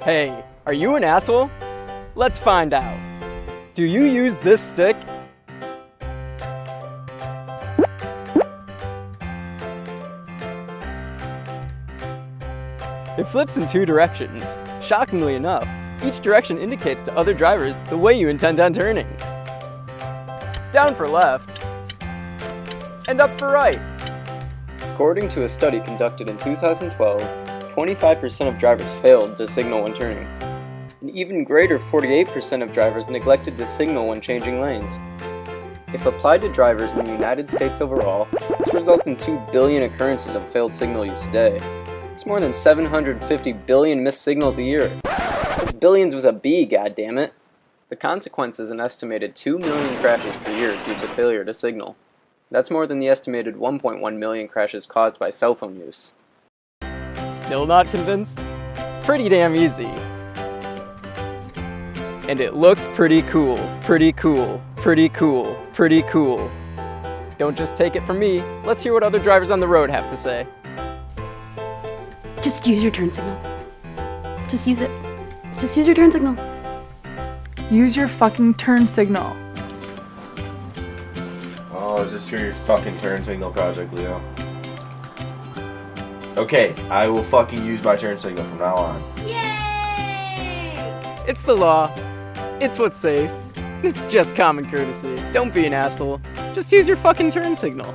Hey, are you an asshole? Let's find out. Do you use this stick? It flips in two directions. Shockingly enough, each direction indicates to other drivers the way you intend on turning. Down for left, and up for right. According to a study conducted in 2012, 25% of drivers failed to signal when turning. An even greater 48% of drivers neglected to signal when changing lanes. If applied to drivers in the United States overall, this results in 2 billion occurrences of failed signal use a day. It's more than 750 billion missed signals a year. It's billions with a B, goddammit. The consequence is an estimated 2 million crashes per year due to failure to signal. That's more than the estimated 1.1 million crashes caused by cell phone use. Still not convinced? It's pretty damn easy. And it looks pretty cool, pretty cool, pretty cool, pretty cool. Don't just take it from me, let's hear what other drivers on the road have to say. Just use your turn signal. Just use it. Just use your turn signal. Use your fucking turn signal. Oh, is this your fucking turn signal project, Leo? Okay, I will fucking use my turn signal from now on. Yay! It's the law. It's what's safe. It's just common courtesy. Don't be an asshole. Just use your fucking turn signal.